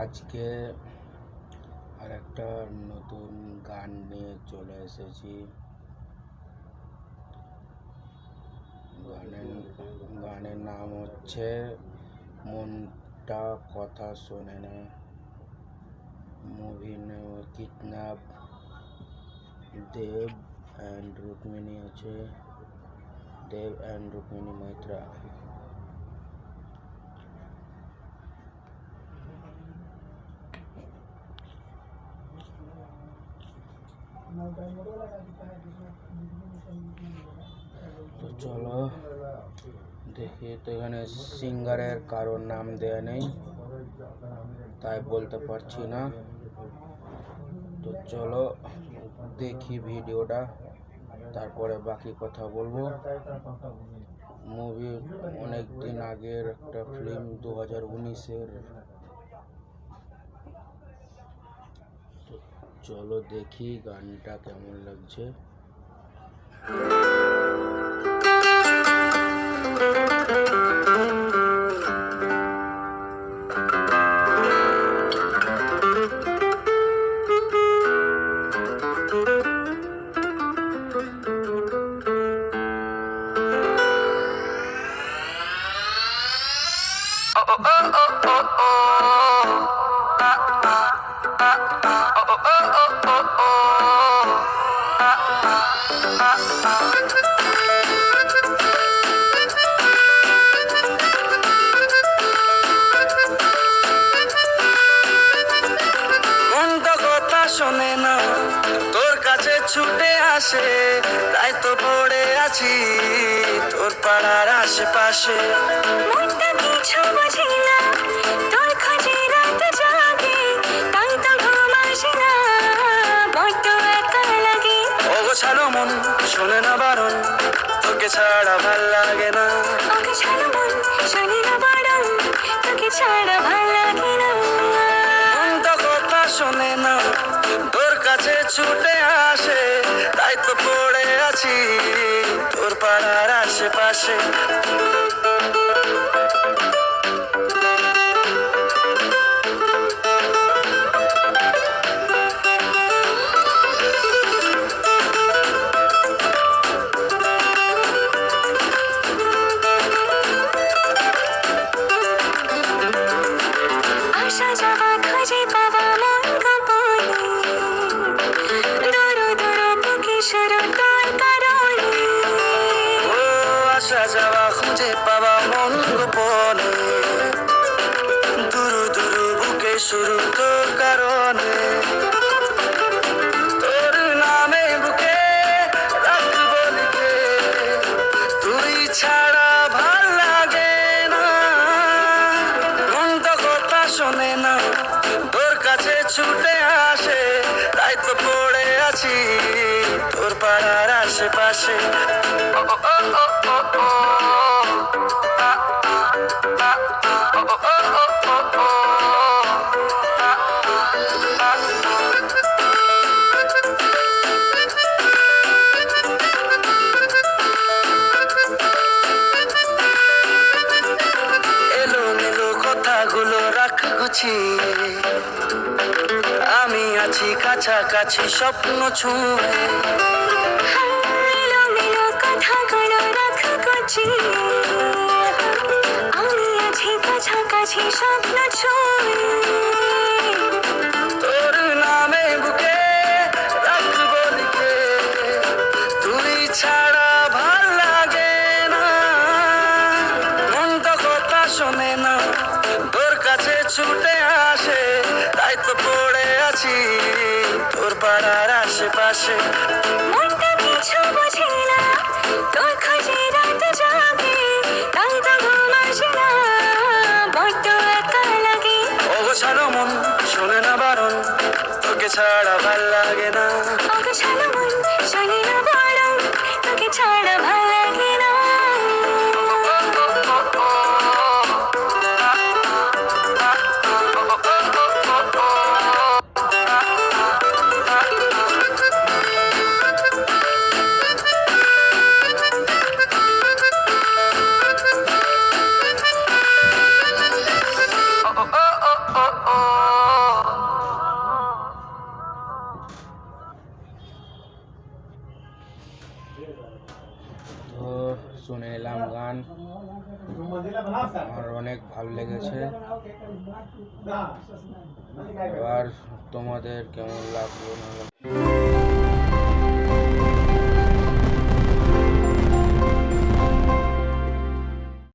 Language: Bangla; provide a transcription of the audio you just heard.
আজকে আর একটা নতুন গান নিয়ে চলে এসেছি। গানের নাম হচ্ছে মনটা কথা শোনে না। মুভির নাম কিডন্যাপ। দেব অ্যান্ড রুক্মিণী আছে, দেব অ্যান্ড রুক্মিণী মৈত্রা। তো চলো দেখি। তো এখানে সিঙ্গারের কারোর নাম দেয়া নেই, তাই বলতে পারছি না। তো চলো দেখি ভিডিওটা, তারপরে বাকি কথা বলবো। মুভি অনেক দিন আগের একটা ফিল্ম, 2019-এর। চলো দেখি গানটা কেমন লাগছে। শোনে না, তোর কাছে ছুটে আসে, তাই তো পড়ে আছি তোর পাড়ার আশেপাশে। মনটা কিছু বুঝি না, তোর খোঁজে রাত জাগে, তাই তো ঘুম আসে না, বড্ড একা লাগে। অগোছালো মন শোনে না বারণ, তোকে ছাড়া ভাল লাগে না। অগোছালো মন শোনে না বারণ, তোকে ছাড়া ভাল লাগে না। মনটা কথা শোনে না, তোর কাছে ছুটে আসে, তাই তো পড়ে আছি তোর পাড়ার আশেপাশে। আসা যাওয়া খুঁজে পাওয়া মন গোপনে, দূর দূর বুকে শুরু তোর কারণে। ও আসা যাওয়া খুঁজে পাওয়া মন গোপনে, দুরু দুরু বুকে শুরু তোর কারণে। তোর নামে বুকে রাখবো লিখে, তুই ছাড়া ভাল লাগে না। মন তো কথা শোনে না, তোর কাছে ছুটে আসে, তাই তো পড়ে আছি তোর পাড়ার আশেপাশে। এলোমেলো কথাগুলো রাখ গুছিয়ে, আমি আছি কাছাকাছি স্বপ্ন ছুঁয়ে। এলোমেলো কথাগুলো রাখ গুছিয়ে, আমি আছি কাছাকাছি স্বপ্ন ছুঁয়ে। তোর নামে বুকে রাখবো লিখে, তুই ছাড়া ভাল লাগে না। মন তো কথা শোনে না, তোর কাছে ছুটে আসে, তাই তো পড়ে আছি তোর পাড়ার আশেপাশে। মনটা কিছু বুঝি না, তোর খোঁজে রাত জাগে, তাই তো ঘুম আসে না, বড্ড একা লাগে। অগোছালো মন শোনে না বারণ, তোকে ছাড়া ভাল লাগে না। অগোছালো মন শোনে না বারণ, তোকে ছাড়া ভাল লাগে না। আমার অনেক ভালো লেগেছে। এবার তোমাদের কেমন লাগলো না লাগলো